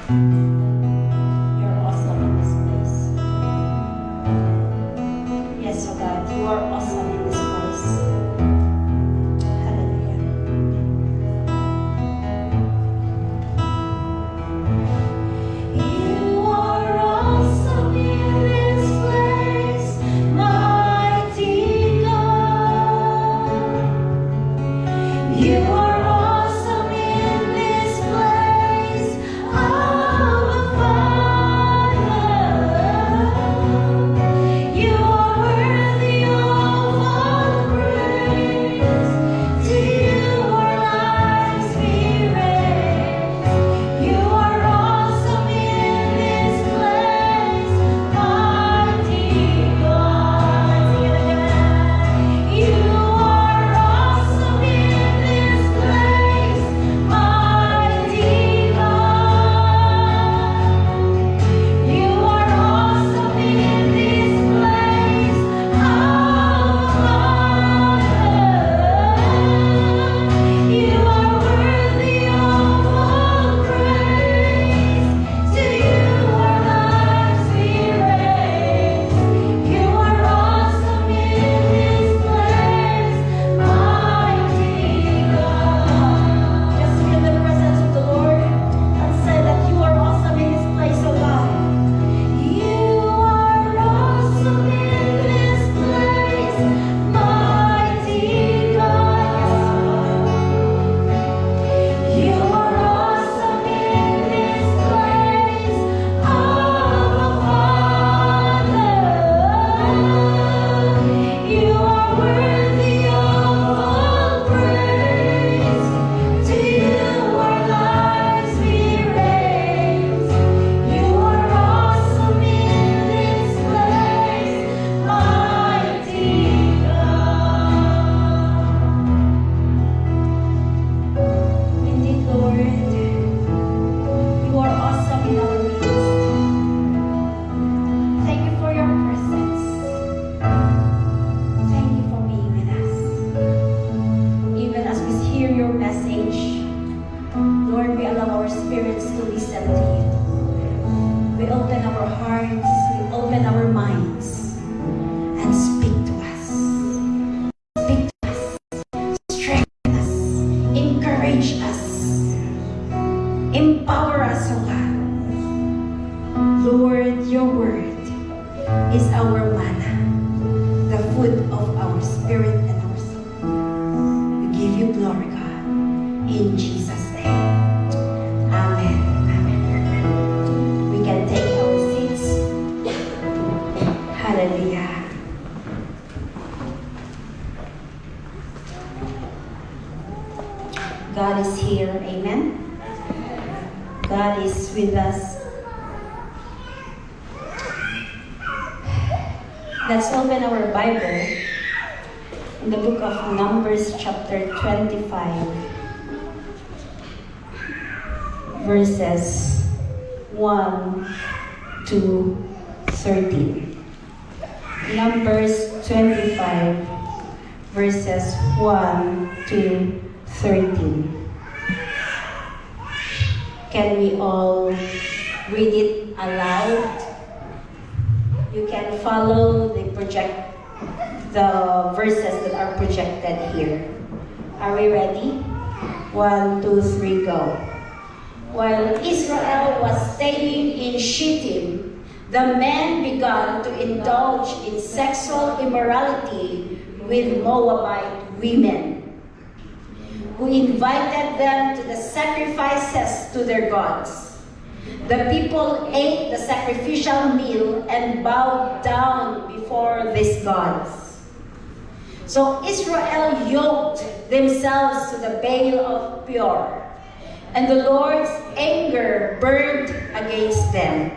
You're awesome in this place. Yes, oh God, you are awesome in this place. Hallelujah. You are awesome in this place, mighty God. You are awesome in this place, Abba Father. You are worthy of all praise. To you our lives we raise. You are awesome in this place, mighty God. You are awesome in this place, mighty God. You are awesome in this place, You are worthy of all praise. To you our lives we raise. You are awesome in this place, mighty God. Just be in the presence of the Lord and say that you are awesome in this place, oh God. You are awesome in this place, mighty God. You are awesome in this place, Abba Father. You are worthy of all praise. To you our lives we raise. You are awesome in this place, mighty God. Indeed, Lord, you are awesome in our midst. Thank you for your presence. Thank you for being with us. Even as we hear your message, Lord, we allow our spirits to listen to you. We open our hearts, we open our minds, and speak to us. Speak to us, strengthen us, encourage us, empower us, oh God. Lord, your word is our manna, the food of our spirit and our soul. We give you glory, God, in Jesus' name. Amen. Amen. We can take our seats. Hallelujah. God is here. Amen. God is with us. Let's open our Bible in the book of Numbers, chapter 25, verses 1 to 13. Numbers 25, verses 1 to 13. Can we all read it aloud? You can follow the verses that are projected here. Are we ready? 1, 2, 3, go. While Israel was staying in Shittim, the men began to indulge in sexual immorality with Moabite women, who invited them to the sacrifices to their gods. The people ate the sacrificial meal and bowed down before these gods. So Israel yoked themselves to the Baal of Peor, and the Lord's anger burned against them.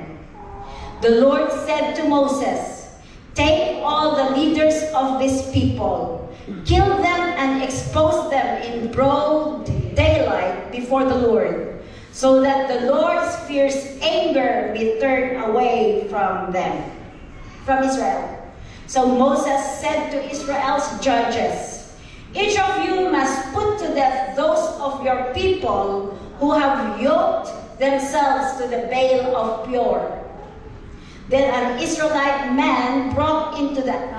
The Lord said to Moses, "Take all the leaders of this people, kill them and expose them in broad daylight before the Lord, so that the Lord's fierce anger be turned away from them, from Israel." So Moses said to Israel's judges, "Each of you must put to death those of your people who have yoked themselves to the Baal of Peor. Then an Israelite man brought into the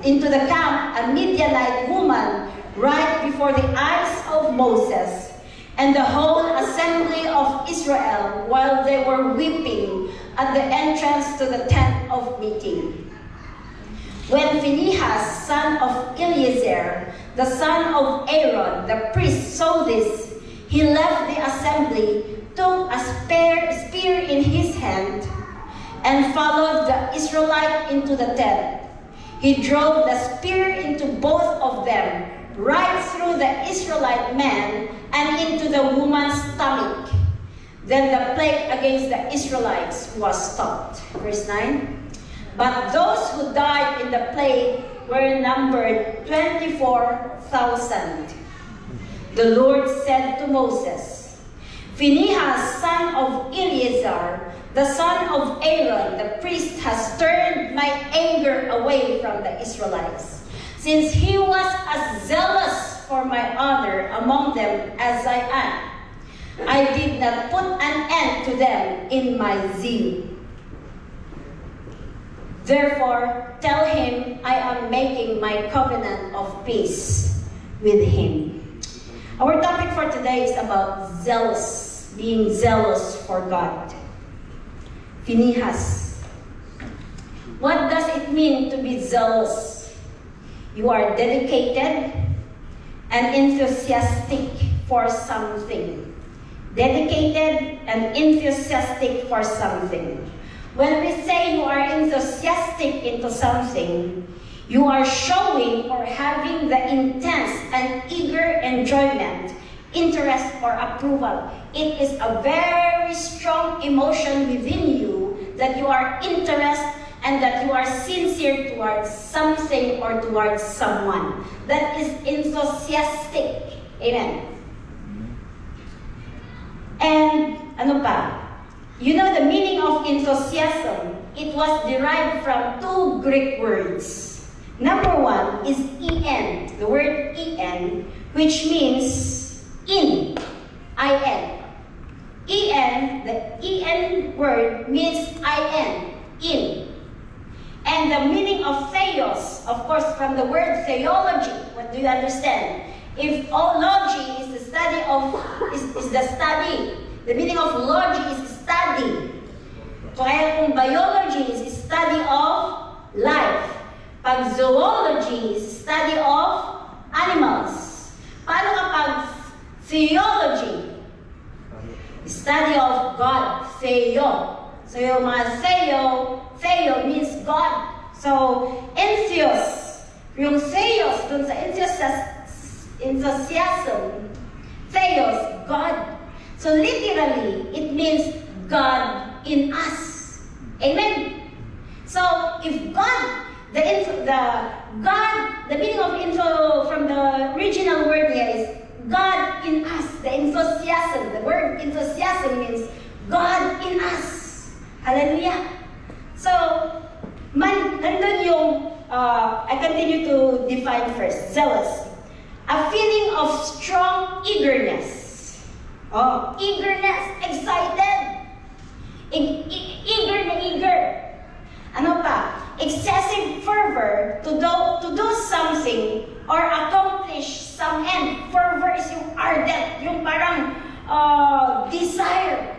camp a Midianite woman right before the eyes of Moses and the whole assembly of Israel while they were weeping at the entrance to the tent of meeting. When Phinehas, son of Eleazar, the son of Aaron, the priest, saw this, he left the assembly, took a spear in his hand, and followed the Israelite into the tent. He drove the spear into both of them, right through the Israelite man and into the woman's stomach. Then the plague against the Israelites was stopped. Verse 9. But those who died in the plague were numbered 24,000. The Lord said to Moses, Phinehas, son of Eleazar, the son of Aaron, the priest, has turned my anger away from the Israelites, since he was as zealous for my honor among them as I am. I did not put an end to them in my zeal. Therefore, tell him I am making my covenant of peace with him. Our topic for today is about zealous, being zealous for God. Phinehas. What does it mean to be zealous? You are dedicated and enthusiastic for something. Dedicated and enthusiastic for something. When we say you are enthusiastic into something, you are showing or having the intense and eager enjoyment, interest, or approval. It is a very strong emotion within you that you are interested and that you are sincere towards something or towards someone. That is enthusiastic. Amen. And ano pa? You know the meaning of enthusiasm? It was derived from two Greek words. Number one is en, the word en, which means in, I-N. En, the en word means in. And the meaning of theos, of course, from the word theology. What do you understand? If logy is the study of, is the study, the meaning of logy is study. Kaya kung biology is study of life. Pag zoology is study of animals. Paano kapag theology? Study of God. Theo. So yung mga theo means God. So, entheos. Yung theos, dun sa enthusiasm, theos, God. So literally, it means God in us. Amen? So, if God, the meaning of info from the original word here is God in us, the enthusiasm. The word enthusiasm means God in us. Hallelujah. So, nandun yung, I continue to define first, zealous. A feeling of strong eagerness. Oh, eagerness, excited. Eager na eager. Ano pa? Excessive fervor to do something or accomplish some end. Fervor is yung ardent, yung parang desire.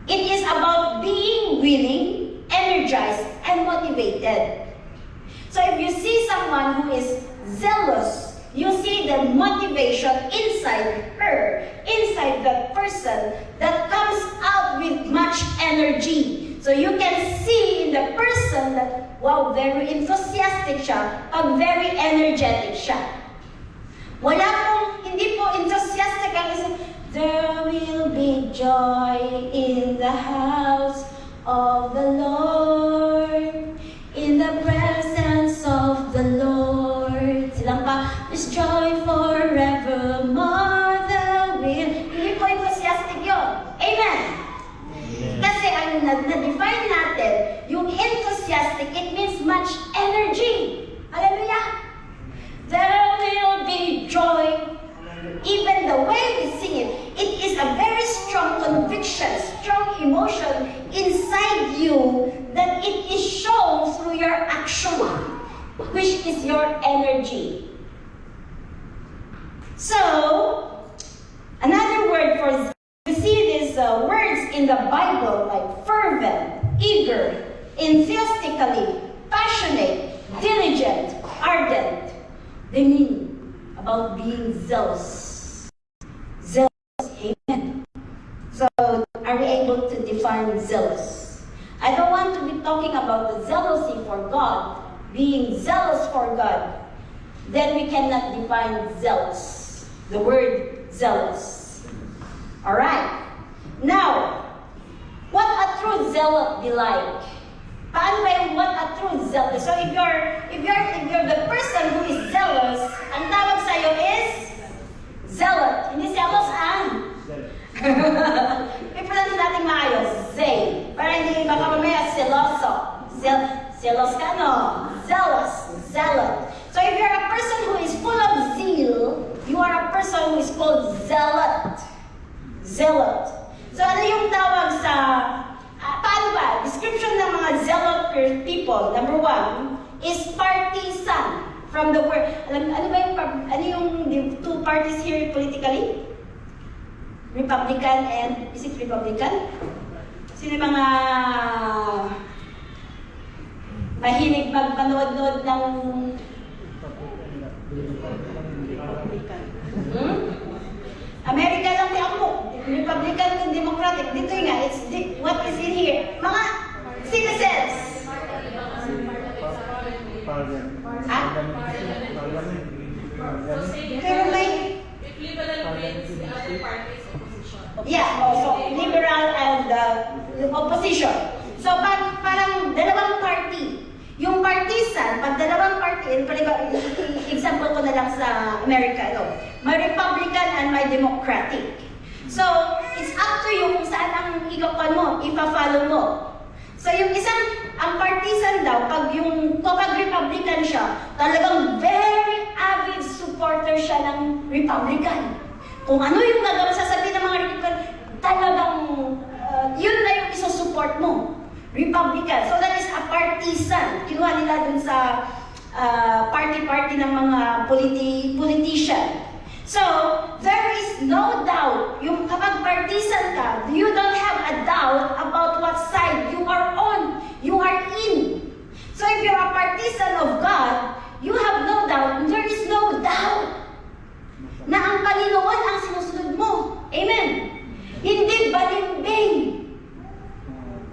It is about being willing, energized, and motivated. So if you see someone who is zealous, you see the motivation inside her, inside that person that comes out with much energy. So you can see in the person that, wow, very enthusiastic siya, pag very energetic siya. Wala pong, hindi po enthusiastic ang isa, there will be joy in the house of the Lord, in the presence of the Lord. Silang pa, there's joy forevermore, the will. Hindi po enthusiastic yun. Amen. Kasi ang na-define natin, yung enthusiastic, it means much energy. Hallelujah. There will be joy. Even the way we sing it, it is a very it is shown through your action, which is your energy. So, another word for zeal, you see these words in the Bible like fervent, eager, enthusiastically, passionate, diligent, ardent. They mean about being zealous. Zealous, amen. So, are we able to define zealous? I don't want to be talking about the jealousy for God, being zealous for God. Then we cannot define zealous, the word zealous. Alright. Now, what a true zealot be like? Paano ba yung what a true zealot? So if you're the person who is zealous, ang tawag sa'yo is zealot. Hindi zealous, i-pronounce natin maayos. Zay. Para hindi baka mamaya seloso. Zealous ka, no? Zealous. Zealot. So if you're a person who is full of zeal, you are a person who is called zealot. Zealot. So ano yung tawag sa, paano ba? Description ng mga zealot people, number one, is partisan. From the word, ano yung two parties here politically? Republican and, is it Republican? Sino yung mga mahilig magpanood-nood ng America lang di ako. Republican and Democratic. Dito nga, what is in here? Mga citizens. Pero may so liberal and opposition. So parang dalawang party. Yung partisan, pag dalawang party, example ko na lang sa America, may Republican and may Democratic. So, it's up to you kung saan ang ipa-follow mo. So, yung ang partisan daw, kapag Republican siya, talagang very avid supporter siya ng Republican. Kung ano yung sasabihin ng mga Republican, talagang yun na yung isusupport mo. Republican. So that is a partisan. Kinuha nila dun sa party-party ng mga politician. So, there is no doubt, yung kapag partisan ka, you don't have a doubt about what side you are on, you are in. So if you're a partisan of God, you have no doubt, there is no doubt na ang Panginoon ang sinusunod mo. Amen. Hindi balimbing.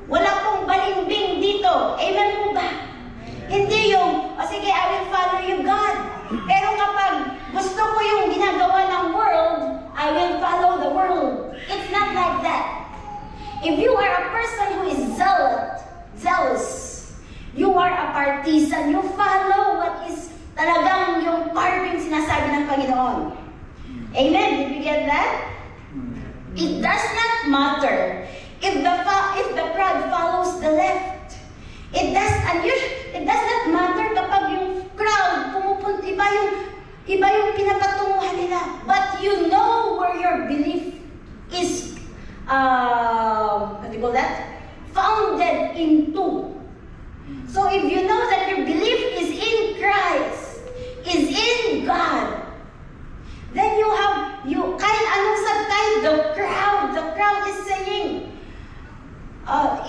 Wala pong balimbing dito. Amen mo ba? Hindi yung, sige, I will follow you, God. Pero kapag gusto ko yung ginagawa ng world, I will follow the world. It's not like that. If you are a person who is zealous, you are a partisan. You follow what is talagang yung part yung sinasabi ng Panginoon. Amen? Did we get that? It does not matter if the crowd follows the left. It does not matter kapag yung crowd pumupunta, iba yung pinapatunguhan nila. But you know where your belief is, what do you call that? Founded into. So if you know that your belief is in Christ, is in God, then kahit anong sabay, the crowd is saying,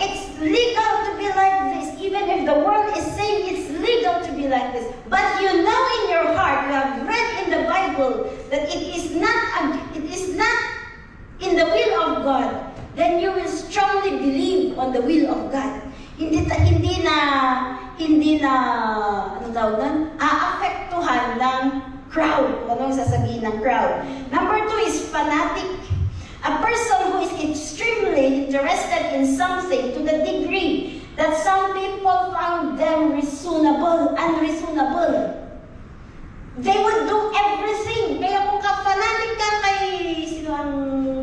it's legal to be like this, even if the world is saying it's legal to be like this. But you know in your heart, you have read in the Bible that it is not in the will of God, then you will strongly believe on the will of God. Hindi na aapektuhan ng crowd. Anong sasabihin ng crowd? Number 2 is fanatic. A person who is extremely interested in something to the degree that some people found them unreasonable. They would do everything. Kaya kung ka-fanatic ka kay... Sino ang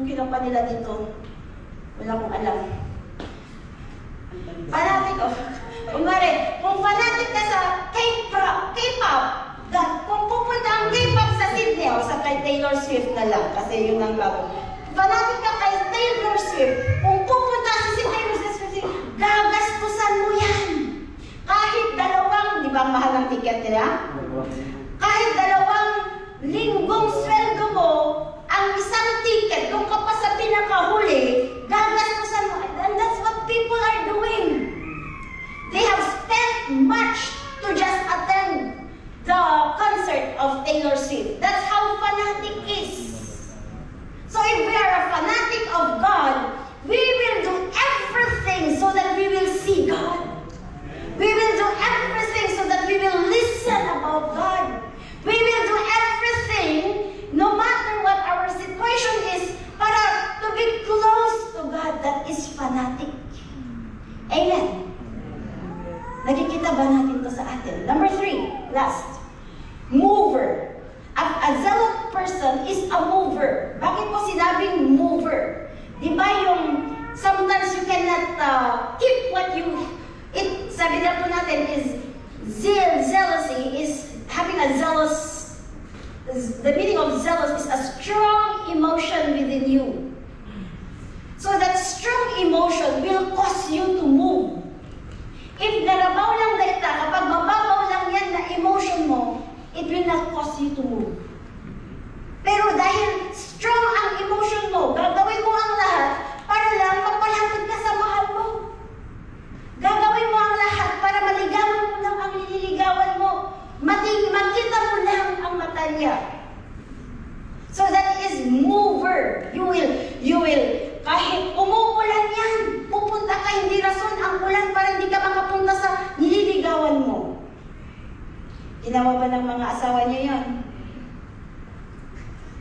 kinuha nila dito? Wala kong alam. Fanatic, kung fanatic ka sa K-pop, kung pupunta ang K-pop sa Sydney, sa kay Taylor Swift na lang, kasi yun ang bago. Fanatic ka kay Taylor Swift, kung pupunta si Taylor Swift, gagastusan mo yan. di ba ang mahal ng ticket nila? Kahit 2 linggong sweldo mo, ang isang ticket, kung ka pa sa pinakahuli, gagastusan mo. And that's what people are doing. They have spent much to just attend the concert of Taylor Swift. That's how fanatic is. So if we are a fanatic of God, we will do everything so that we will see God. We will do everything so that we will listen about God. We will do everything, no matter what our situation is, para to be close to God. That is fanatic. Amen. Nakikita ba natin to sa atin? Number 3, last. Mover. A zealot person is a mover. Bakit ko sinabing mover? Di ba yung sometimes you cannot keep what you... sabi na po natin is jealousy is having a zealous... The meaning of zealous is a strong emotion within you. So that strong emotion will cause you to move. If narabaw lang dahita, kapag mababaw lang yan na emotion mo, it will not cause you to move. Pero dahil strong ang emotion mo, gagawin mo ang lahat para lang mapalapit ka sa mahal mo. Gagawin mo ang lahat para maligawan mo lang ang nililigawan mo. Makita mo lang ang mata niya. So that is mover. You will, kahit umuulan yan, pupunta ka, hindi rason ang ulan para hindi ka makapunta sa nililigawan mo. Ginawa ba ng mga asawa niyo yan?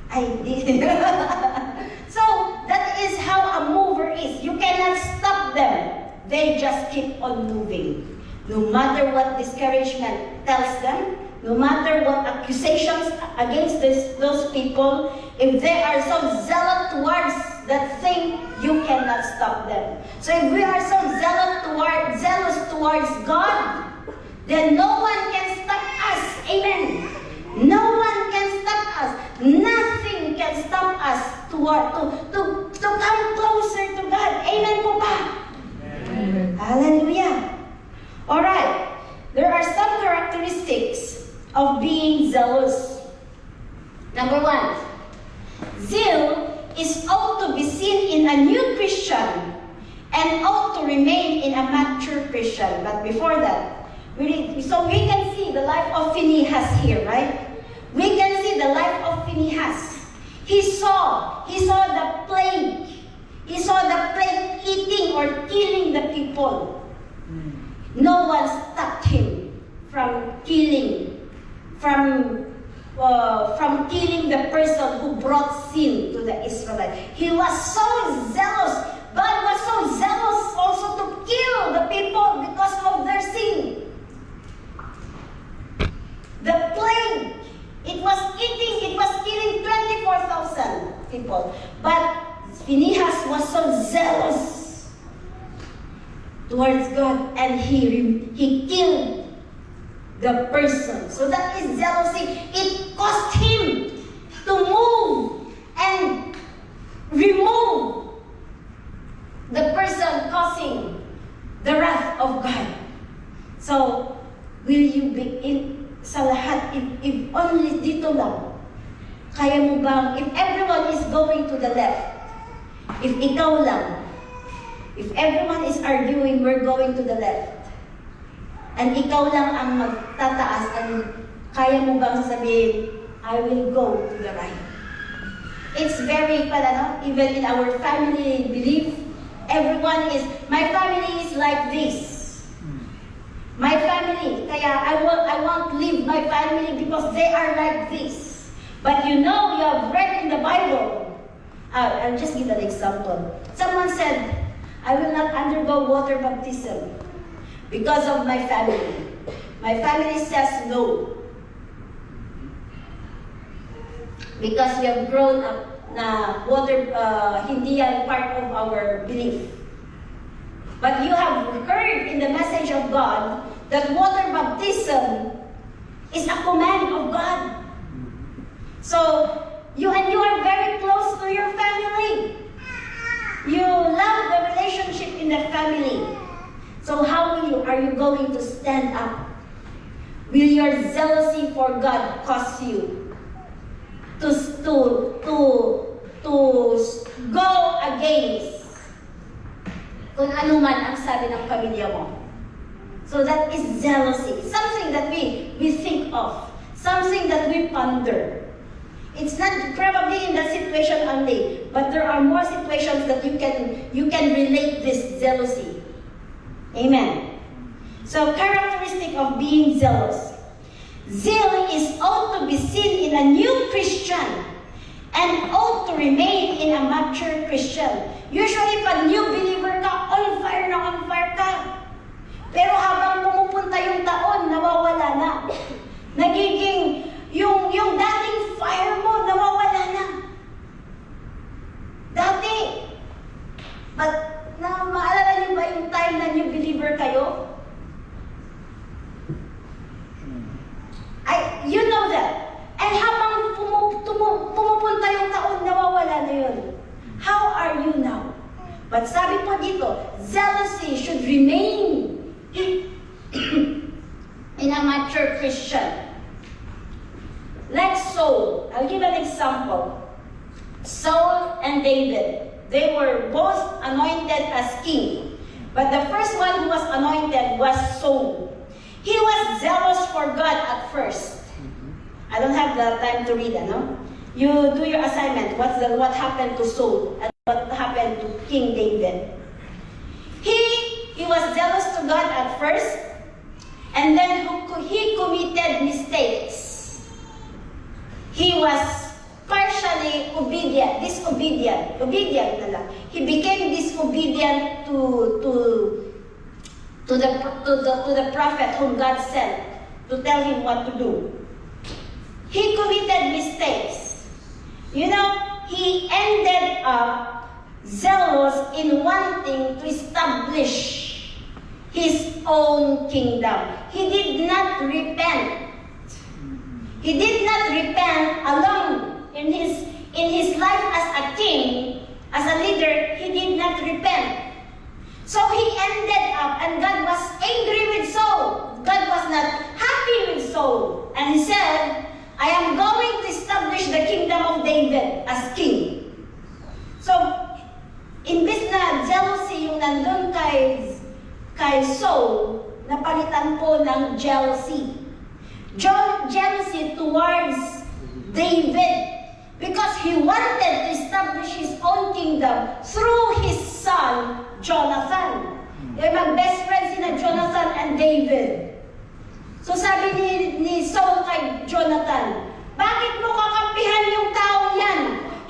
Ay, di. So, that is how a mover is. You cannot stop them. They just keep on moving. No matter what discouragement tells them, no matter what accusations against those people, if they are so zealous towards that thing, you cannot stop them. So if we are so zealous towards God, then no one can stop us. Amen. No one can stop us. Nothing can stop us to come closer to God. Amen po ba? Amen. Hallelujah. Alright. There are some characteristics of being zealous. Number 1. Zeal is ought to be seen in a new Christian and ought to remain in a mature Christian. But before that, so we can see the life of Phinehas here, right? We can see the life of Phinehas. He saw the plague. He saw the plague eating or killing the people. No one stopped him from killing the person who brought sin to the Israelites. He was so zealous. God was so zealous also to kill the people because of their sin. The plague, it was killing 24,000 people. But Phinehas was so zealous towards God, and he killed the person. So that is jealousy. It caused him to move and remove the person causing the wrath of God. So, will you be in sa lahat, if only dito lang, kaya mo bang, if everyone is going to the left, if ikaw lang, if everyone is arguing, we're going to the left, and ikaw lang ang magtataas, and kaya mo bang sasabihin, I will go to the right? It's very, even in our family belief, everyone is, my family is like this. My family, kaya I won't leave my family because they are like this. But you have read in the Bible. I'll just give an example. Someone said, I will not undergo water baptism because of my family. My family says no. Because we have grown up na water, hindi yan part of our belief. But you have heard in the message of God that water baptism is a command of God. So, you are very close to your family. You love the relationship in the family. So how are you going to stand up? Will your jealousy for God cause you to go against kung ano man ang sabi ng pamilya mo? So that is jealousy. Something that we think of. Something that we ponder. It's not probably in that situation only, but there are more situations that you can relate this jealousy. Amen. So, characteristic of being jealous. Zeal is ought to be seen in a new Christian and ought to remain in a mature Christian. Usually, pag new believer ka, on fire ka. Pero habang pumupunta yung taon, nawawala na. Nagiging, yung dating fire mo, nawawala na. Dati, maalala niyo ba yung time na new believer kayo? You know that. And habang pumupunta yung taon, nawawala na yun. How are you now? But sabi po dito, jealousy should remain in a mature Christian. Like Saul, I'll give an example. Saul and David, they were both anointed as king. But the first one who was anointed was Saul. He was jealous for God at first. I don't have the time to read, no? You do your assignment. What happened to Saul and what happened to King David? He was jealous to God at first, and then he committed mistakes. He was partially disobedient na lang. He became disobedient to the prophet whom God sent to tell him what to do. He committed mistakes. You know, he ended up zealous in wanting to establish his own kingdom. He did not repent. He did not repent alone in his life as a king, as a leader. He did not repent. So he ended up, and God was angry with Saul. God was not happy with Saul. And he said, I am going to establish the kingdom of David as king. So, imbis na jealousy yung nandun kay Saul, napalitan po ng jealousy. Jealousy towards David. Because he wanted to establish his own kingdom through his son, Jonathan. Mag-best friends sina Jonathan and David. So sabi ni Saul kay Jonathan, bakit mo kakampihan yung taong yan?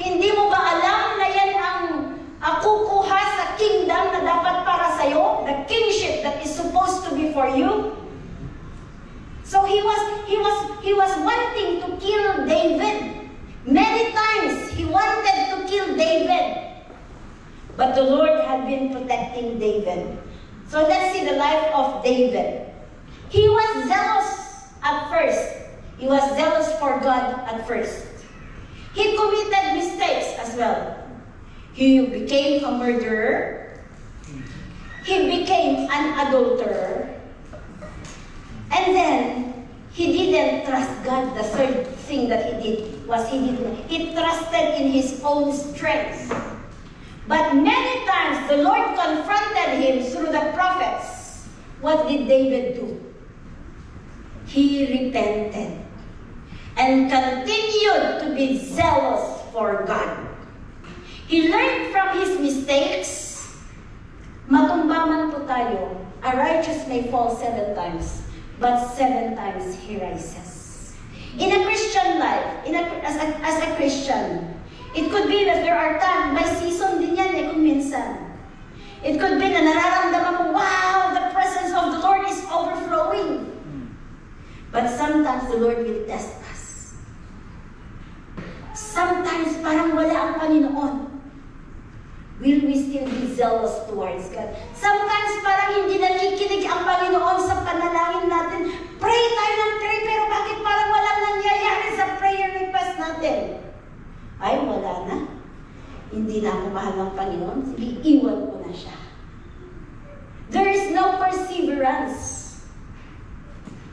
Hindi mo ba alam na yan ang kukuha sa kingdom na dapat para sa'yo? The kingship that is supposed to be for you? So he was wanting to kill David. Many times he wanted to kill David. But the Lord had been protecting David. So let's see the life of David. He was zealous at first. He was zealous for God at first. He committed mistakes as well. He became a murderer. He became an adulterer. And then, he didn't trust God. The third thing that he did was he trusted in his own strength. But many times, the Lord confronted him through the prophets. What did David do? He repented and continued to be zealous for God. He learned from his mistakes. Matumba man po tayo. A righteous may fall 7 times, but 7 times he rises. In a Christian life, as a Christian, it could be that there are times, may season din yan kung minsan. It could be na nararamdaman mo, wow, the presence of the Lord is overflowing. But sometimes the Lord will test us. Sometimes parang wala ang Panginoon. Will we still be zealous towards God? Sometimes parang hindi nakikinig ang Panginoon sa panalangin natin. Pray tayo ng pray, pero bakit parang walang nangyayari sa prayer request natin? Ay, wala na. Hindi na ako mahal ng Panginoon. Sige, iwan ko na siya. There is no perseverance.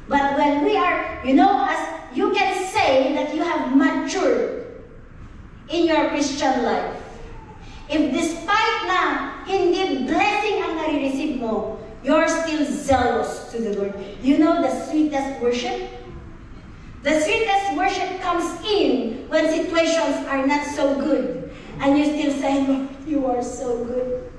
But when we are, as you can say that you have matured in your Christian life, if despite na hindi blessing ang nare-receive mo, you're still zealous to the Lord. You know the sweetest worship? The sweetest worship comes in when situations are not so good. And you still say, Lord, you are so good.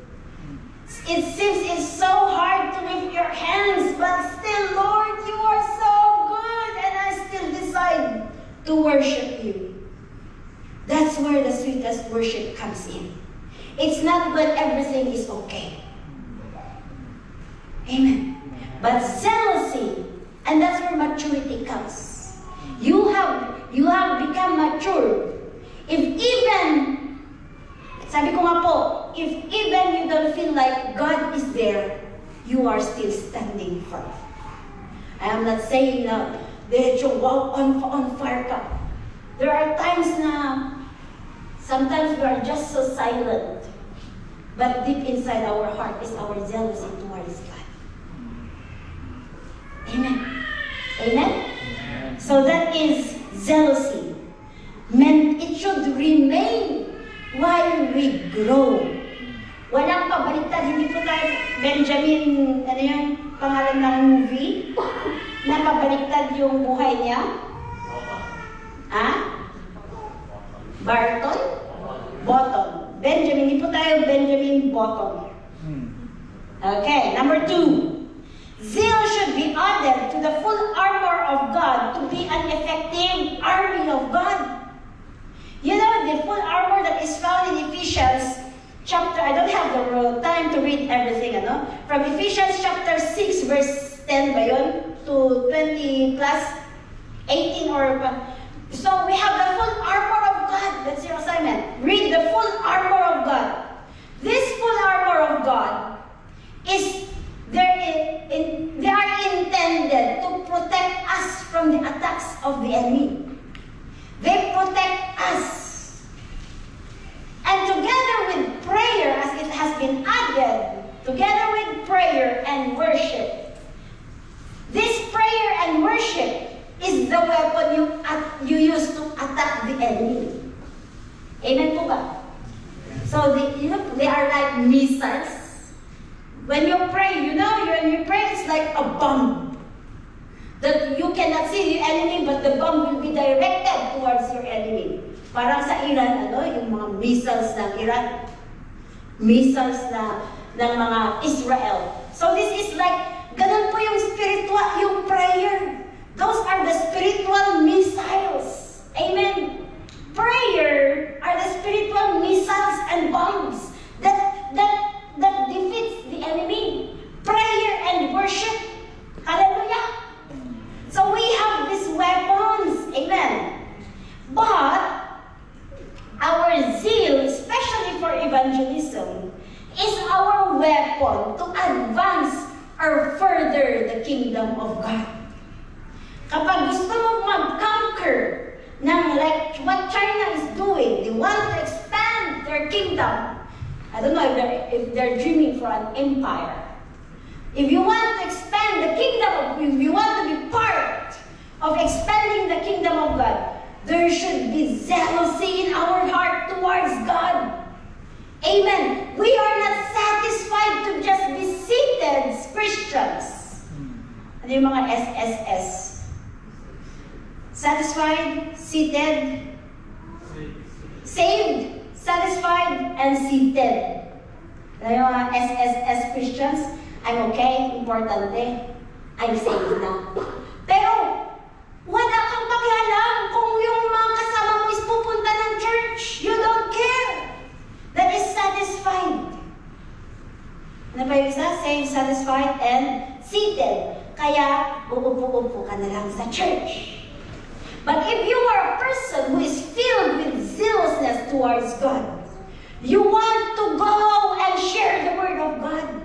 It seems it's so hard to lift your hands, but still, Lord, you are so good. And I still decide to worship you. That's where the sweetest worship comes in. It's not when everything is okay. Amen. But jealousy, and that's where maturity comes. You have become mature. If even, sabi ko nga po, if even you don't feel like God is there, you are still standing firm. I am not saying na, wow, on fire ka. There are times na, sometimes we are just so silent. But deep inside our heart is our jealousy towards God. Amen. Amen? So that is jealousy. It should remain while we grow. Walang pabaliktad. Hindi po tayo, Benjamin, ano yung pangalan ng movie? Na pabaliktad yung buhay niya? Barton? Button. Benjamin, hindi po tayo Benjamin Button. Okay, number 2. Zeal should be added to the full armor of God to be an effective army of God. You know, the full armor that is found in Ephesians chapter, I don't have the time to read everything, From Ephesians chapter 6, verse 10 ba yun? To 20 plus 18 or... So we have the full armor of God. That's your assignment. Read the full armor of God. This full armor of God is they are intended to protect us from the attacks of the enemy. They protect us. And together with prayer, as it has been added, together with prayer and worship, this prayer and worship is the weapon you use to attack the enemy. Amen po ba? So, they are like missiles. When you pray, when you pray, it's like a bomb. That you cannot see the enemy, but the bomb will be directed towards your enemy. Parang sa Iran, yung mga missiles ng Iran. Missiles ng mga Israel. So this is like, ganun po yung spiritual, yung prayer. Those are the spiritual missiles. Amen. Prayer are the spiritual missiles and bombs that defeats the enemy. Prayer and worship. Hallelujah. So we have these weapons. Amen. But our zeal, especially for evangelism, is our weapon to advance or further the kingdom of God. Kapag gusto mo mag-conquer ng like what China is doing, they want to expand their kingdom. I don't know if they're dreaming for an empire. If you want to expand the kingdom, if you want to be part of expanding the kingdom of God, there should be jealousy in our heart towards God. Amen. We are not satisfied to just be seated Christians. Ano yung mga SSS? Satisfied, seated, saved, satisfied, and seated. Ano yung mga SSS Christians? I'm okay, importante, I'm saved na. Pero, wala kang pakialam kung yung mga kasama mo is pupunta ng church. You don't care. That is satisfied. Ano pa yung isa? Saved, satisfied, and seated. Kaya, uupo-upo ka na lang sa church. But if you are a person who is filled with zealousness towards God, you want to go and share the word of God.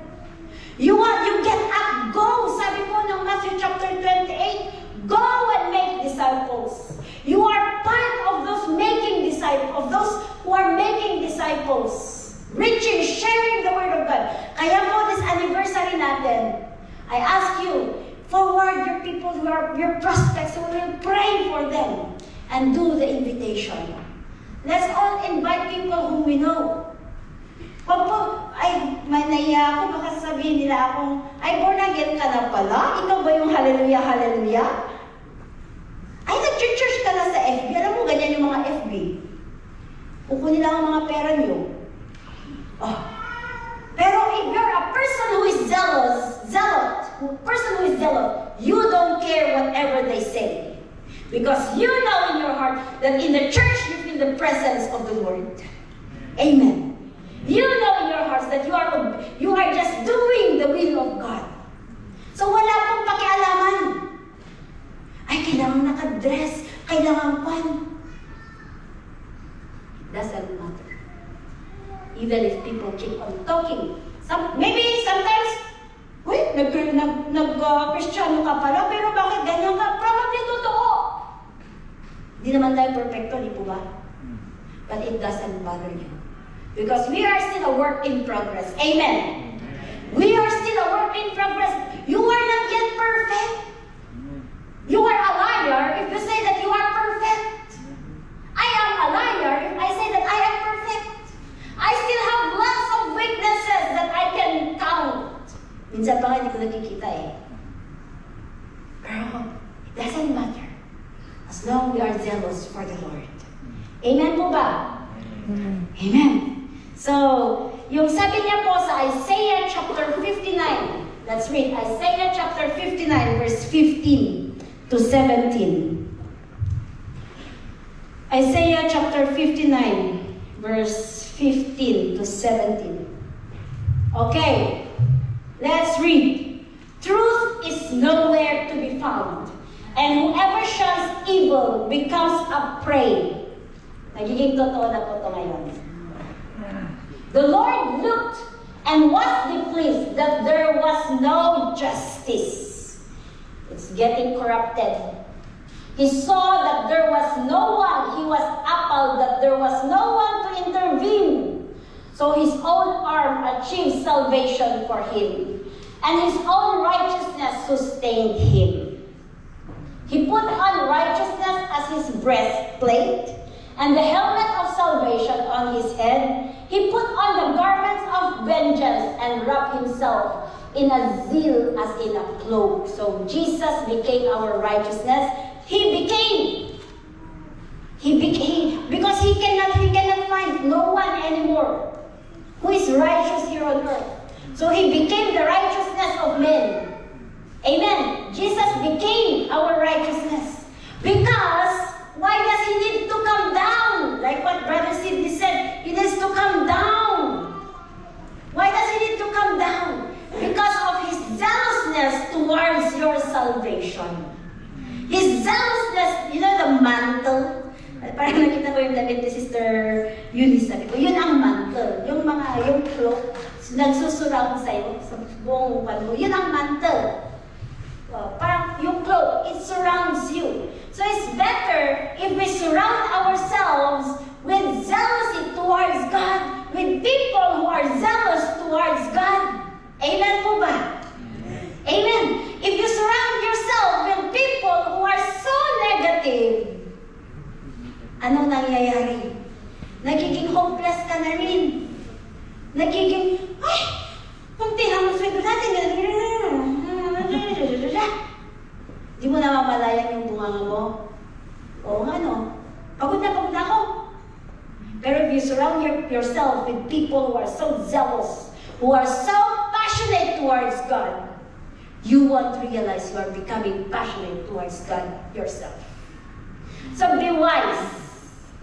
You get up, go. Sabi po ng Matthew chapter 28, go and make disciples. You are part of those making disciples, of those who are making disciples. Reaching, sharing the word of God. Kaya po this anniversary natin, I ask you, Forward your people who are your prospects, so we will pray for them and do the invitation. Let's all invite people whom we know. Pag po, ay, may naiya ako, baka sabihin nila akong, ay, born again ka na pala? Ikaw ba yung hallelujah, hallelujah? Ay, nag-church ka na sa FB. Alam mo, ganyan yung mga FB. Kukunin lang ang mga pera niyo. Oh. Pero if you're a person who is person who is zealot, you don't care whatever they say. Because you know in your heart that in the church you feel the presence of the Lord. Amen. You know in your hearts that you are just doing the will of God. So wala pong pakialaman. Ay, kailangan nakadress, kailangan pan. Doesn't matter. Even if people keep on talking. Maybe sometimes, nag-Kristiyano ka pala, pero bakit ganyan ka? Probably totoo. Di naman tayo perfecto, di po ba? But it doesn't bother you. Because we are still a work in progress. Amen. We are still a work in progress. You are not yet perfect. You are a liar if you say that you are perfect. I am a liar if I say that I am perfect. I still have lots of weaknesses that I can count. Minsan pa nga hindi ko nakikita eh. Pero it doesn't matter. As long we are zealous for the Lord. Amen po ba? Amen. So, yung sabi niya po sa Isaiah chapter 59, let's read Isaiah chapter 59 verse 15 to 17. Isaiah chapter 59 verse 15 to 17. Okay, let's read. Truth is nowhere to be found, and whoever shuns evil becomes a prey. Nagiging totoo na po ito ngayon. The Lord looked and was displeased that there was no justice. It's getting corrupted. He saw that there was no one. He was appalled that there was no one to intervene. So his own arm achieved salvation for him, and his own righteousness sustained him. He put on righteousness as his breastplate, and the helmet of salvation on his head. He put on the garments of vengeance and wrapped himself in a zeal as in a cloak. So Jesus became our righteousness. He became, because he cannot find no one anymore who is righteous here on earth. So he became the righteousness of men. Amen. Jesus became our righteousness. Because why does he need to come down? Like what Brother Sidney said, he needs to come down. Why does he need to come down? Because of his zealousness towards your salvation. His zealousness, you know the mantle? Parang nakita ko yung damit ni Sister Eunice, sabi ko, yun ang mantle. Yung cloak, nagsusurround sa'yo sa buong mukan mo. Yun ang mantle. Parang yung cloak, it surrounds you. So it's better if we surround ourselves with jealousy towards God, with people who are zealous towards God. Amen po ba? Amen. If you surround yourself with people who are so negative, anong nangyayari? Nagiging hopeless ka na rin. Nagiging, ay, kung tinang sweldo natin, di mo na mamalayan yung bunganga mo. Oo nga no, pagod na ako. Pero if you surround yourself with people who are so zealous, who are so passionate towards God, you won't realize you are becoming passionate towards God yourself. So be wise.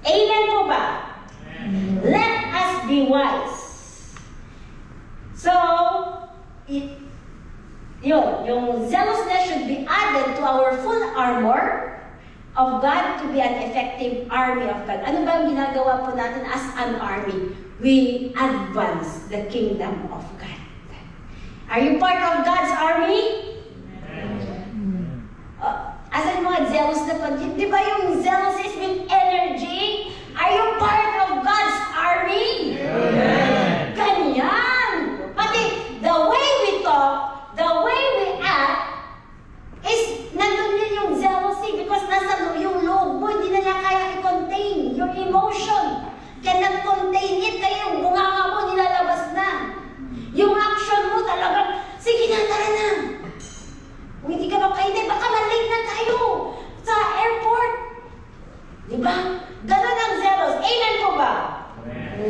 Amen po ba? Amen. Let us be wise. So, yung zealousness should be added to our full armor of God to be an effective army of God. Ano ba ang ginagawa po natin as an army? We advance the kingdom of God. Are you part of God's army? Asan yung mga zealous na pag... Di ba yung zealous is with energy? Are you part of God's army? Amen. Ganyan. Pati the way we talk, the way we act,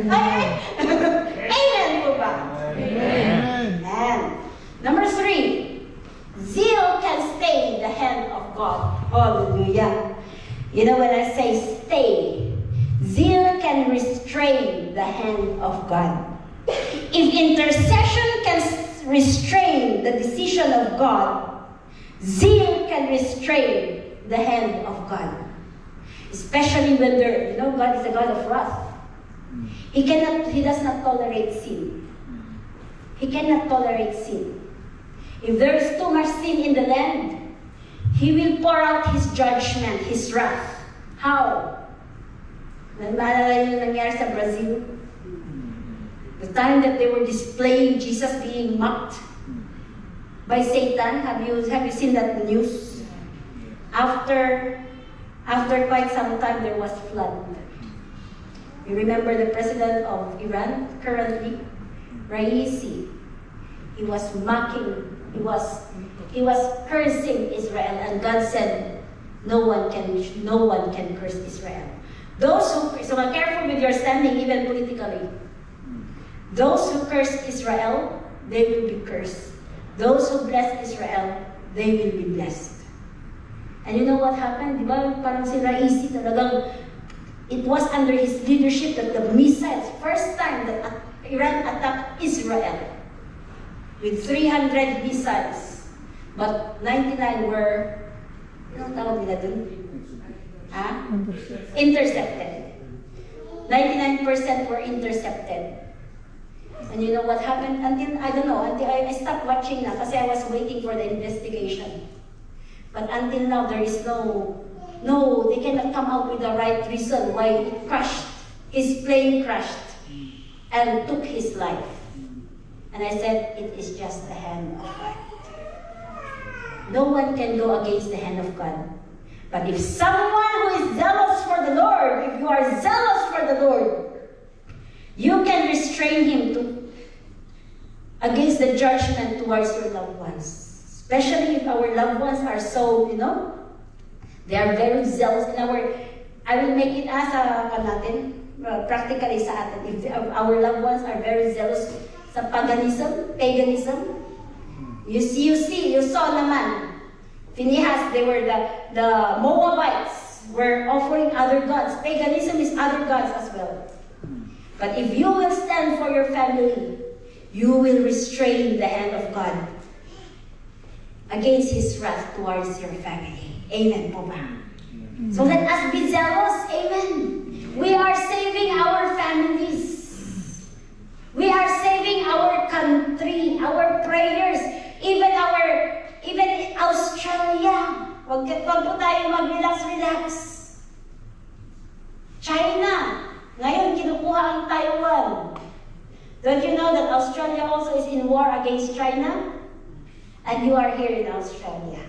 Amen po ba? Amen. And number 3, zeal can stay in the hand of God. Hallelujah. You know when I say stay, zeal can restrain the hand of God. If intercession can restrain the decision of God, zeal can restrain the hand of God. Especially when God is a God of wrath. He does not tolerate sin. He cannot tolerate sin. If there is too much sin in the land, He will pour out His judgment, His wrath. How? Naalala yung nangyari sa Brazil? The time that they were displaying Jesus being mocked by Satan. Have you seen that news? After quite some time, there was flood. You remember the president of Iran currently, Raisi. He was mocking. He was cursing Israel, and God said, "No one can curse Israel." So be careful with your standing, even politically. Those who curse Israel, they will be cursed. Those who bless Israel, they will be blessed. And you know what happened? Diba? Parang si Raisi talagang, it was under his leadership that the missiles, first time that Iran attacked Israel with 300 missiles. But 99 were, tawag nila dun? Intercepted. 99% were intercepted. And you know what happened? Until I stopped watching na kasi I was waiting for the investigation. But until now, there is they cannot come out with the right reason why it crashed. His plane crashed and took his life. And I said, it is just the hand of God. No one can go against the hand of God. But if someone who is zealous for the Lord, if you are zealous for the Lord, you can restrain him against the judgment towards your loved ones. Especially if our loved ones are so, they are very zealous in I will make it as practically sa atin. If our loved ones are very zealous sa paganism, you saw naman, Phinehas, they were the Moabites were offering other gods. Paganism is other gods as well. But if you will stand for your family, you will restrain the hand of God against His wrath towards your family. Amen po ba? So let us be zealous. Amen. We are saving our families. We are saving our country, our prayers, even Australia. Wag po tayo mag-relax. China. Ngayon, kinukuha ang Taiwan. Don't you know that Australia also is in war against China? And you are here in Australia.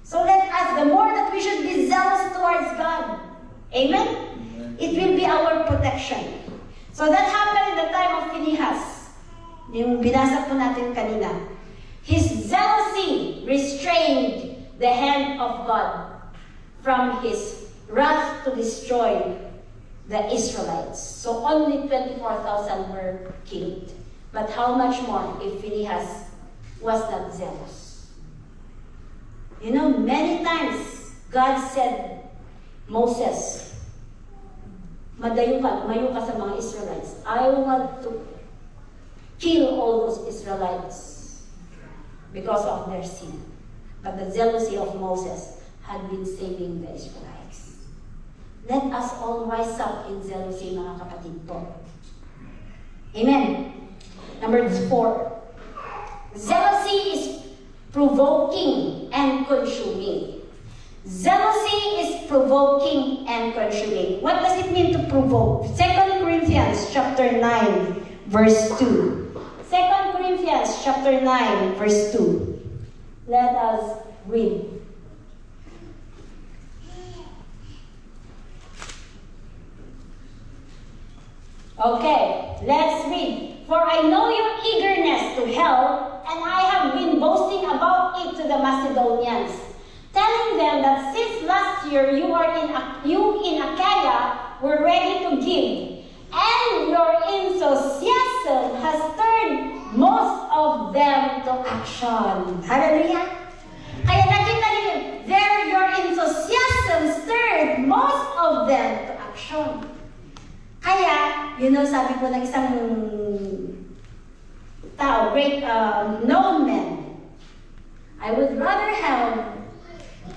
So the more that we should be zealous towards God. Amen? It will be our protection. So that happened in the time of Phinehas. Yung binasa po natin kanina. His jealousy restrained the hand of God from His wrath to destroy the Israelites. So only 24,000 were killed. But how much more if Phinehas was not zealous? Many times God said, Moses, lumayo ka sa mga Israelites. I want to kill all those Israelites because of their sin. But the jealousy of Moses had been saving the Israelites. Let us all rise up in jealousy, mga kapatid po. Amen. Number 4. Jealousy is provoking and consuming. Jealousy is provoking and consuming. What does it mean to provoke? 2 Corinthians chapter 9, verse 2. 2 Corinthians chapter 9, verse 2. Let us read. Okay, let's read. For I know your eagerness to help, and I have been boasting about it to the Macedonians, telling them that since last year you in Achaia were ready to give, and your action. Hallelujah! Kaya nakita niyo, there your enthusiasm stirred most of them to action. Kaya, sabi ko ng isang tao, great known man, I would rather have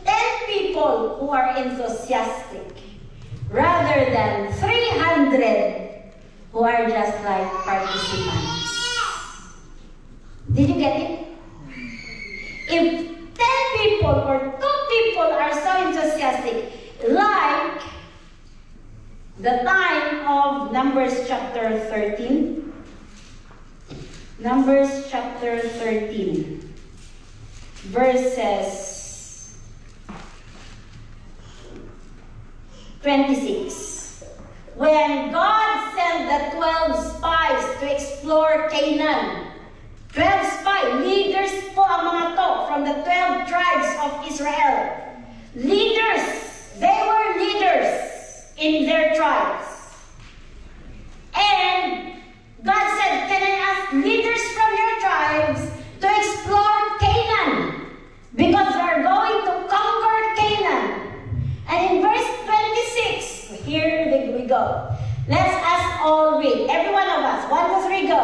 10 people who are enthusiastic rather than 300 who are just like participants. Did you get it? If 10 people or 2 people are so enthusiastic, like the time of Numbers chapter 13. Numbers chapter 13, verses 26. When God sent the 12 spies to explore Canaan, 12 spies, leaders po ang mga to from the 12 tribes of Israel. Leaders, they were leaders in their tribes. And God said, can I ask leaders from your tribes to explore Canaan? Because they're going to conquer Canaan. And in verse 26, here we go. Let's us all read. Every one of us. 1, 2, 3, go.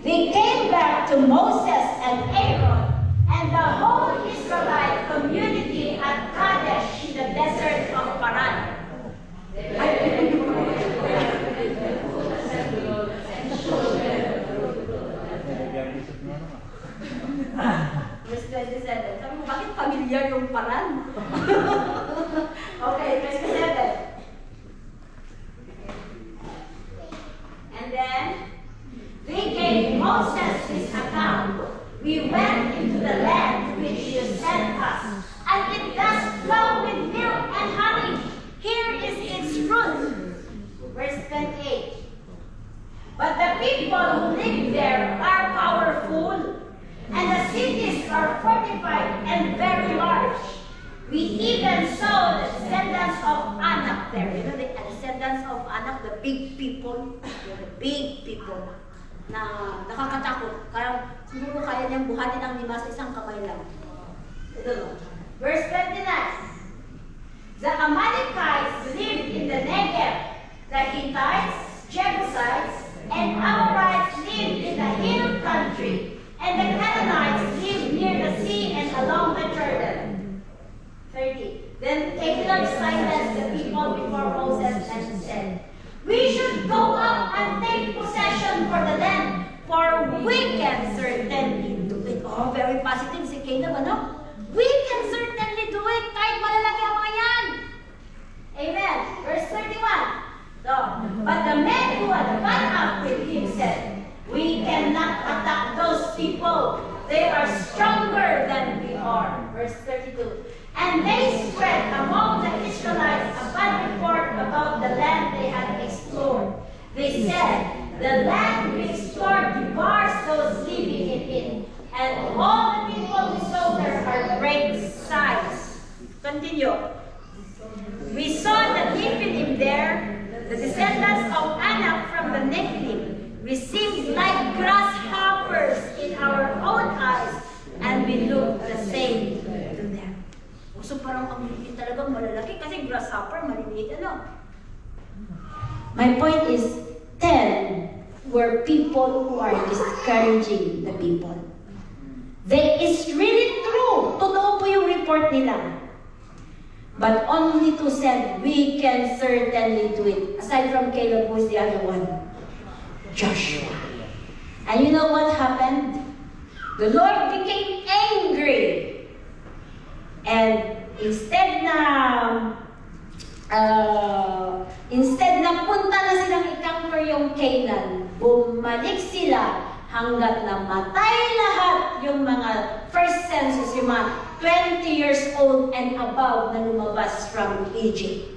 They came back to Moses and Aaron and the whole Israelite community at Kadesh in the desert of Paran. Verse 27. Sabi mo, bakit familiar yung Paran? Okay, verse 27. And then, they gave Moses this account. We went into the land which you sent us, and it does flow with milk and honey. Here is its fruit. Verse 28. But the people who live there are powerful, and the cities are fortified and very large. We even saw the descendants of Anak there. You know the descendants of Anak, the big people, na nakakatakot. Kaya siguro kaya niyang buhatin ang lima sa isang kamay lang. Ito no. Verse 29. The Amalekites lived in the Negev. The Hittites, Jebusites, and Amorites lived in the hill country. And the Canaanites lived near the sea and along the Jordan. 30. Then Caleb silenced the people before Moses and said, we should go up and take possession for the land, for we can certainly do it. Oh, very positive si Caleb, ano? We can certainly do it, kahit malalaki ang mga yan. Amen. Verse 31. So, but the men who had gone up with him said, we cannot attack those people. They are stronger than we are. Verse 32. And they spread among the Israelites a bad report about the land they had explored. They said, the land we explored devours those living in it, and all the people we saw there are great size. Continue. We saw the Nephilim there, the descendants of Anak from the Nephilim. We seemed like grasshoppers in our own eyes, and we looked the same to them. So parang ang liliit talagang malalaki kasi grasshopper, maliliit ano. My point is, 10 were people who are discouraging the people. It's really true. Totoo po yung report nila. But only 2 said, we can certainly do it. Aside from Caleb, who's the other one? Joshua. And you know what happened? The Lord became angry. And instead na punta na silang i-conquer yung Canaan, bumalik sila hanggat namatay lahat yung mga first census, yung mga 20 years old and above na lumabas from Egypt,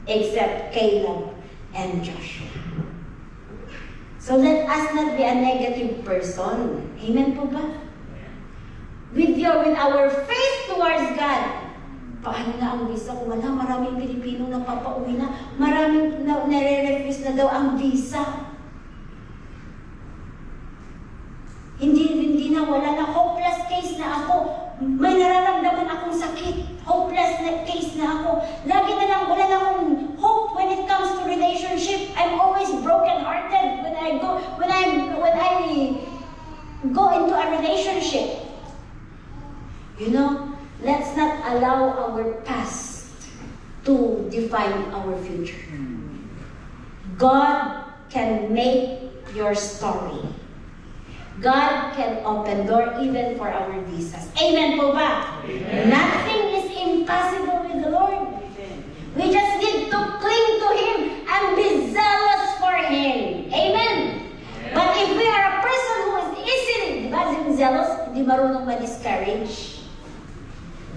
except Caleb and Joshua. So let us not be a negative person. Amen po ba? With our faith towards God, paano na ang visa kung wala? Maraming Pilipino na papauwi na, maraming nare-refuse na daw ang visa. Hindi na, wala na, hopeless na ako. May nararamdaman akong sakit. Hopeless na case na ako. Lagi na lang wala na akong hope when it comes to relationship. I'm always broken-hearted when I go into a relationship. You know, let's not allow our past to define our future. God can make your story. God can open door even for our visas. Amen po ba? Amen. Nothing is impossible with the Lord. We just need to cling to Him and be zealous for Him. Amen. But if we are a person who is easily, zealous, hindi marunong ma-discourage.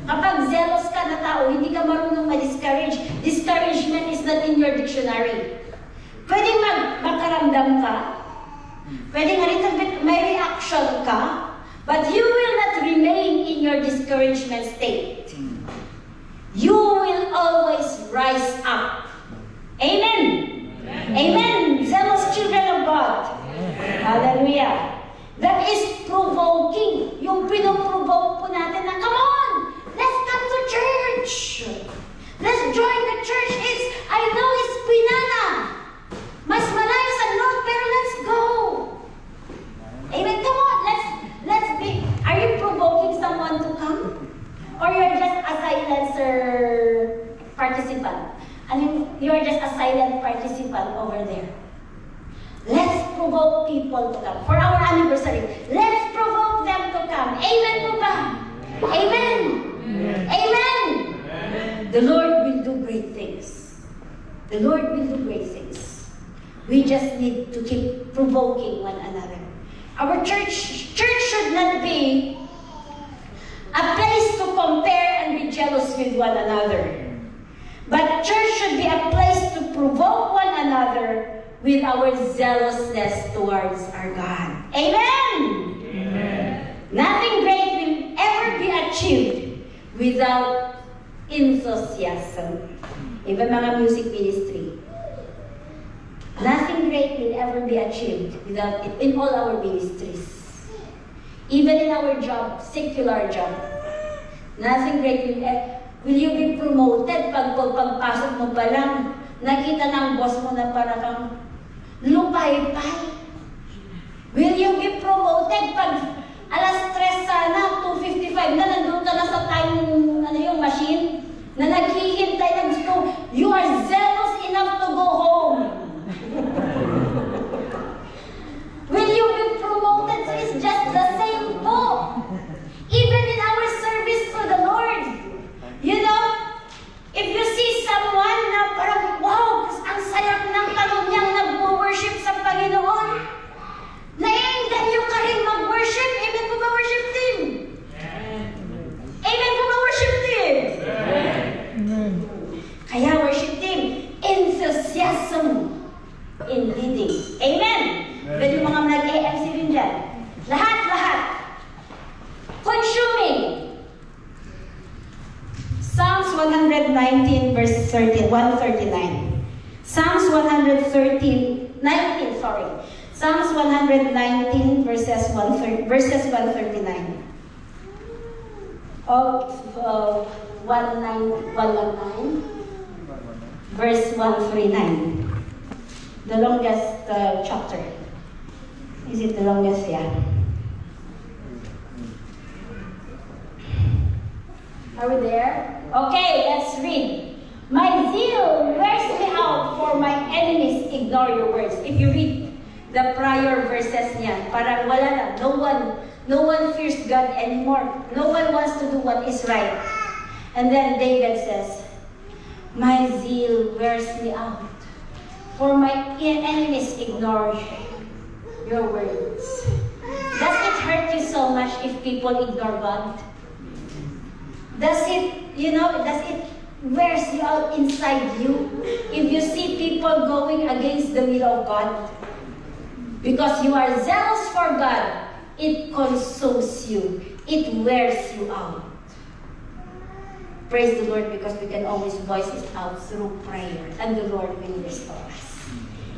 Kapag zealous ka na tao, hindi ka marunong ma-discourage. Discouragement is not in your dictionary. Pwedeng makaramdam ka, pwedeng a little bit may reaction ka, but you will not remain in your discouragement state. You will always rise up. Amen. Amen. Zealous children of God. Hallelujah. That is provoking. Yung pinoprovoke po natin na, come on, let's come to church. Let's join the church. I know it's Pinana. Mas malayo sa North, pero let's go. Amen. Come on, let's be. Are you provoking someone to come? Or you're just a silencer participant? I mean, you're just a silent participant over there. Let's provoke people to come. For our anniversary, let's provoke them to come. Amen po ba? Amen. Amen. Amen. The Lord will do great things. The Lord will do great things. We just need to keep provoking one another. Our church should not be a place to compare and be jealous with one another. But church should be a place to provoke one another with our zealousness towards our God. Amen! Amen. Nothing great will ever be achieved without enthusiasm. Even mga music ministry. Nothing great will ever be achieved without it in all our ministries. Even in our job, secular job. Nothing great will you be promoted pagpasok mo pa lang, nakita ng boss mo na para kang lupay-pay. Will you be promoted pag alas 3 sana, 2:55 na, nandun ka na sa time, machine, na naghihintay na gusto, you are zealous enough to go home. Will you be promoted? So it's just the same po. Even in our service for the Lord. You know, if you see someone na parang, wow, ang sayang ng tanong niyang nag-worship sa Panginoon, naiinganyo ka rin mag-worship. Amen po ba, worship team? Amen po ba, worship team? Amen. Kaya, worship team, enthusiasm in leading. Amen. Pwede mga nag-AMC rin dyan. Lahat. Consuming. Psalms 119 verse 139. Psalms 119 verses 139. Of 119 verse 139. The longest chapter. Is it the longest? Yeah. Are we there? Okay, let's read. My zeal wears me out, for my enemies ignore your words. If you read the prior verses niyan, parang wala na. No one fears God anymore. No one wants to do what is right. And then David says, my zeal wears me out, for my enemies ignore your words. Does it hurt you so much if people ignore God? Does it wears you out inside you if you see people going against the will of God? Because you are zealous for God, it consumes you. It wears you out. Praise the Lord, because we can always voice it out through prayer, and the Lord will restore us.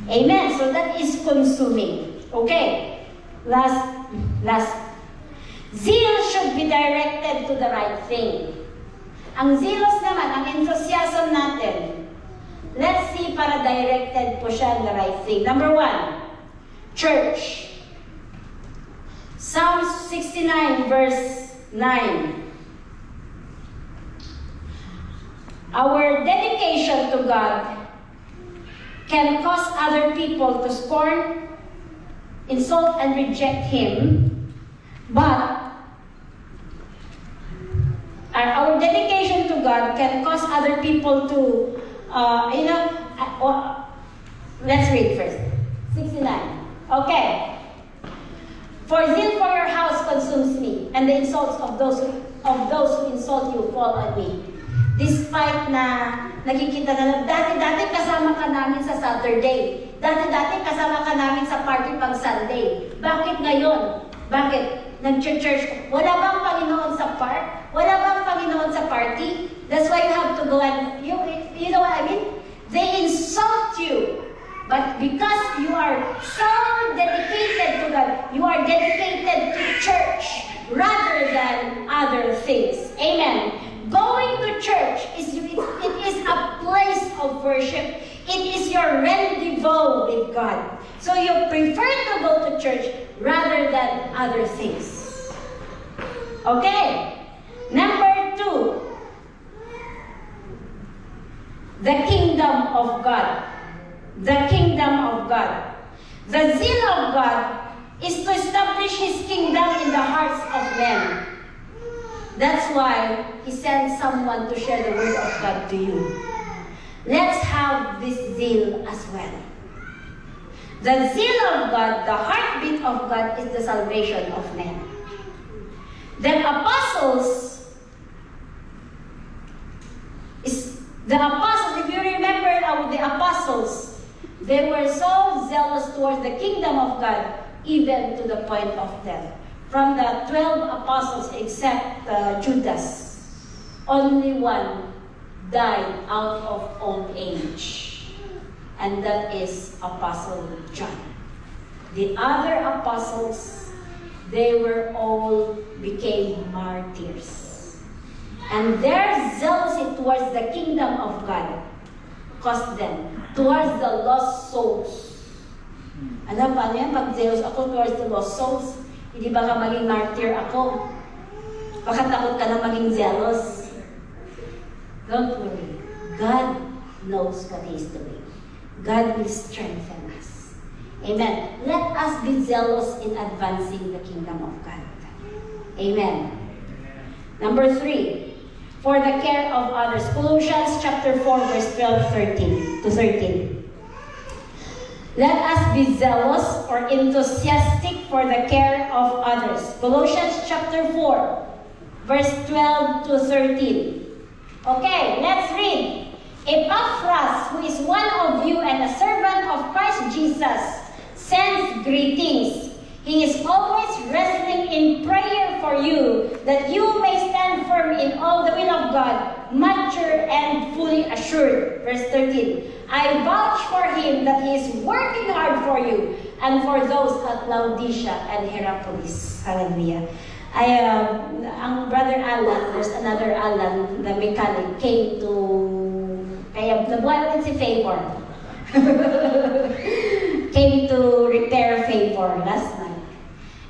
Amen. So that is consuming. Okay. Last. Zeal should be directed to the right thing. Ang zealous naman, ang enthusiasm natin, let's see para directed po siya in the right thing. Number 1, church. Psalm 69 verse 9. Our dedication to God can cause other people to scorn, insult, and reject Him, but our dedication to God can cause other people to, let's read first. 69. Okay. For zeal for your house consumes me, and the insults of those who insult you fall on me. Despite na nakikita na dati-dati kasama ka namin sa Saturday. Dati-dati kasama ka namin sa party pang Sunday. Bakit ngayon? Bakit? Nag-church. Wala bang Panginoon sa park? Wala bang Panginoon sa party? That's why you have to go and, you know what I mean? They insult you. But because you are so dedicated to God, you are dedicated to church rather than other things. Amen. Going to church it is a place of worship. It is your rendezvous with God. So you prefer to go to church rather than other things. Okay. Number 2. The kingdom of God. The kingdom of God. The zeal of God is to establish His kingdom in the hearts of men. That's why He sends someone to share the word of God to you. Let's have this zeal as well. The zeal of God, the heartbeat of God, is the salvation of men. The apostles, if you remember the apostles, they were so zealous towards the kingdom of God, even to the point of death. From the 12 apostles, except Judas, only one died out of old age, and that is Apostle John. The other apostles, they were all became martyrs, and their zealousy towards the kingdom of God cost them towards the lost souls. Ano, paano yan? Pag zealous ako towards the lost souls, hindi ba ka maging martyr ako? Baka takot ka na maging zealous? Don't worry. God knows what He is doing. God will strengthen us. Amen. Let us be zealous in advancing the kingdom of God. Amen. Number 3. For the care of others. Colossians chapter 4, verse 12 to 13. Let us be zealous or enthusiastic for the care of others. Colossians chapter 4, verse 12 to 13. Okay, let's read. Epaphras, who is one of you and a servant of Christ Jesus, sends greetings. He is always wrestling in prayer for you, that you may stand firm in all the will of God, mature and fully assured. Verse 13. I vouch for him that he is working hard for you and for those at Laodicea and Hierapolis. Hallelujah. Ang brother Alan, there's another Alan, the mechanic, came to, kaya nabuhay ulit si Favor. Came to repair Favor last night.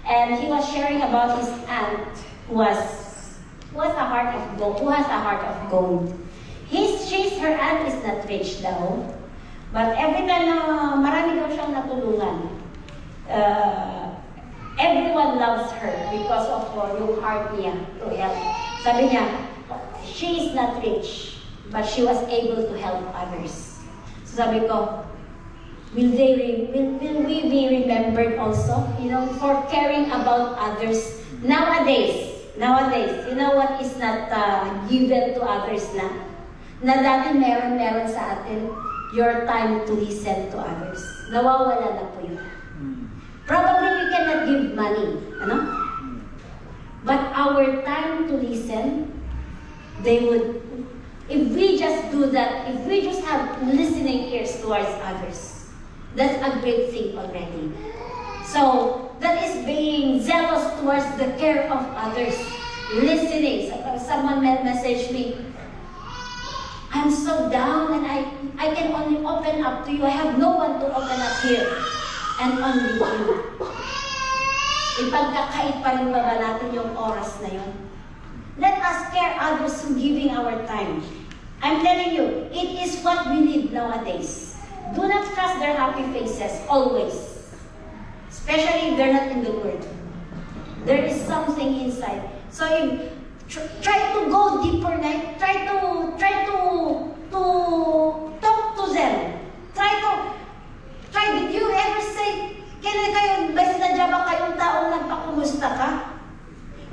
And he was sharing about his aunt who has a heart of gold. Her aunt is not rich daw. But every time na marami daw siyang natulungan, everyone loves her because of yung heart niya to help. Sabi niya, she is not rich, but she was able to help others. So sabi ko, will we be remembered also, for caring about others? Nowadays, you know what is not given to others na? Na dati meron sa atin, your time to listen to others. Nawawala na po yun. Probably we cannot give money, but our time to listen, if we just do that, if we just have listening ears towards others, that's a great thing already. So, that is being zealous towards the care of others. Listening. Someone messaged me, I'm so down and I can only open up to you. I have no one to open up here. And only you. Ipagkakait pa rin ba natin yung oras na yun? Let us care others through giving our time. I'm telling you, it is what we need nowadays. Do not trust their happy faces, always. Especially if they're not in the Word. There is something inside. So if try to go deeper, try to talk to them. Did you ever say, kailan kayo, ba sinadya ba kayong taong nagpakumusta ka?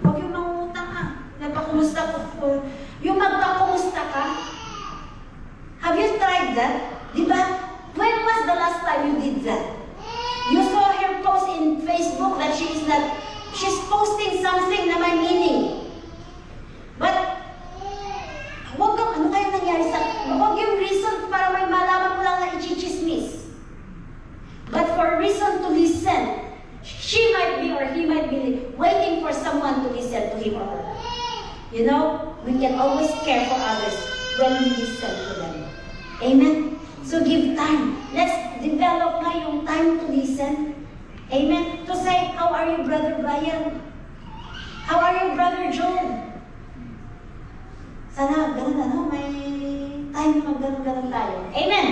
Huwag yung mangutang nagpakumusta ko. Yung magpakumusta ka? Have you tried that? Diba? When was the last time you did that? You saw her post in Facebook that she's posting something na may meaning. But, huwag yung reason para may malaman mo lang na i-chismis. But for a reason to listen, she might be or he might be waiting for someone to listen to him or her. You know, we can always care for others when we listen to them. Amen? So give time. Let's develop na yung time to listen. Amen? To say, how are you, Brother Brian? How are you, Brother Joe? Sana, ganun, may time na mag-ganun tayo. Amen?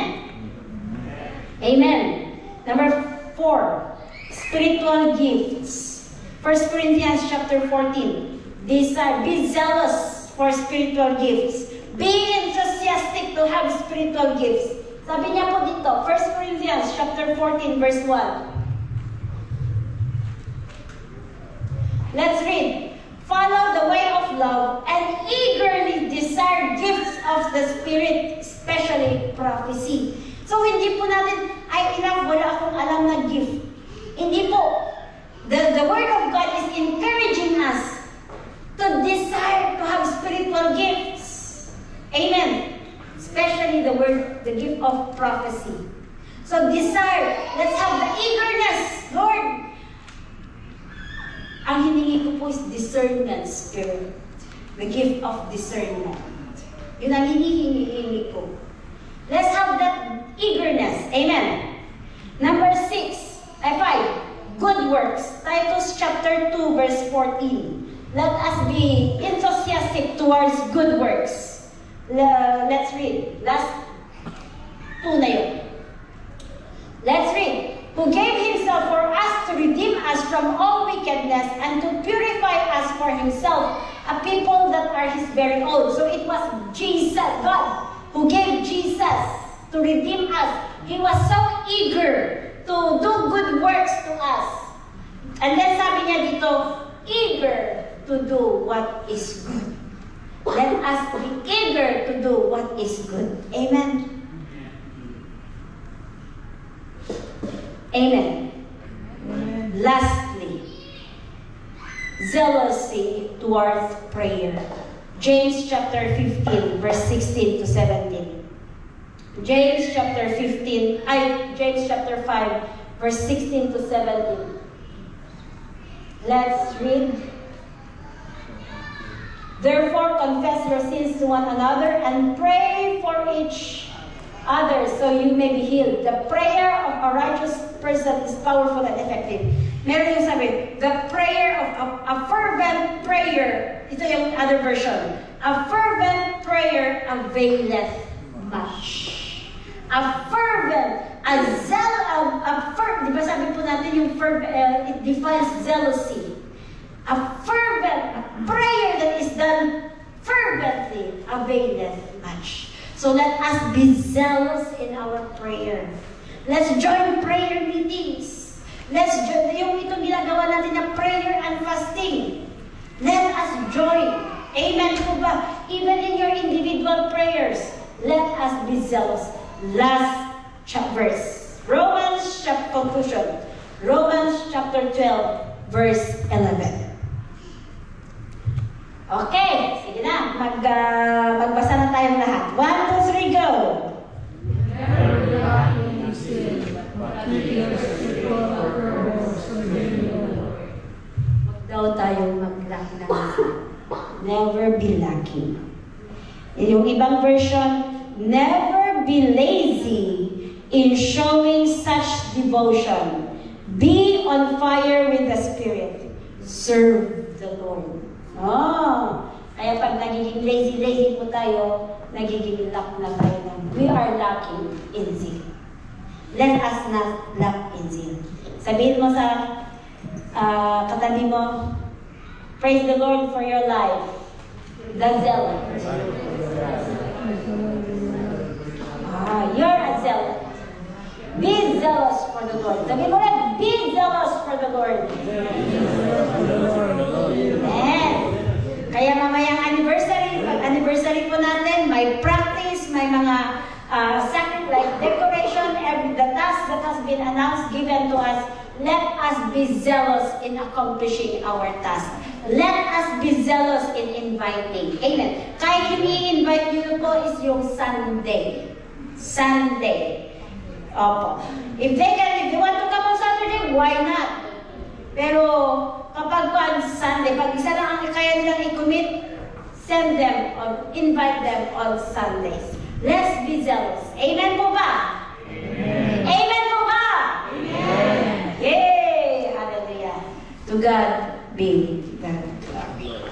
Amen. Number 4, spiritual gifts. 1 Corinthians chapter 14. Desire, be zealous for spiritual gifts. Be enthusiastic to have spiritual gifts. Sabi niya po dito, 1 Corinthians chapter 14, verse 1. Let's read. Follow the way of love and eagerly desire gifts of the Spirit, especially prophecy. So, hindi po natin, wala akong alam na gift. Hindi po. The Word of God is encouraging us to desire to have spiritual gifts. Amen. Especially the gift of prophecy. So, desire. Let's have the eagerness. Lord, ang hiningi ko po is discernment spirit. The gift of discernment. Yun ang hinihingi ko. Let's have that eagerness. Amen. Number 5. Good works. Titus chapter 2, verse 14. Let us be enthusiastic towards good works. Let's read. Last 2 na yun. Let's read. Who gave himself for us to redeem us from all wickedness and to purify us for himself, a people that are his very own. So it was Jesus, God, who gave Jesus to redeem us. He was so eager to do good works to us. And then sabi niya dito, eager to do what is good. Let us be eager to do what is good. Amen. Amen. Amen. Lastly, zealousy towards prayer. James chapter 15, verse 16 to 17. James chapter 5, verse 16 to 17. Let's read. Therefore, confess your sins to one another and pray for each other so you may be healed. The prayer of a righteous person is powerful and effective. Meron yung sabi, the prayer of a fervent prayer. Ito yung other version. A fervent prayer availeth much. A fervent, di ba sabi po natin yung it defines jealousy. A fervent prayer that is done fervently availeth much. So let us be zealous in our prayer. Let's join prayer meetings. Let's join, yung itong ginagawa natin na prayer and fasting. Let us join. Amen po ba? Even in your individual prayers, let us be zealous. Last verse. Conclusion. Romans chapter 12, verse 11. Okay, sige na. Magbasa na tayong lahat. 1, 2, 3, go! Never lie in sin, but keep your spiritual purpose araw tayong mag-lack ng isa. Never be lacking. Yung ibang version, never be lazy in showing such devotion. Be on fire with the Spirit. Serve the Lord. Oh, kaya pag nagiging lazy po tayo, nagiging lack na tayo. We are lacking in zeal. Let us not lack in zeal. Sabihin mo sa katabi mo, praise the Lord for your life. The zealot. You're a zealot. Be zealous for the Lord. Sabihin mo na, be zealous for the Lord. Amen. Kaya mamayang anniversary, pag anniversary po natin, may practice, may mga sacrifice, decoration, the task that has been announced, given to us. Let us be zealous in accomplishing our task. Let us be zealous in inviting. Amen. Kahit yung i-invite nyo po is yung Sunday. Sunday. Opo. If they want to come on Saturday, why not? Pero kapag on Sunday, pag isa lang ang kaya nilang i-commit, send them or invite them on Sundays. Let's be zealous. Amen po ba? Amen. Amen po ba? Amen. Yay! Hallelujah. To God be the glory.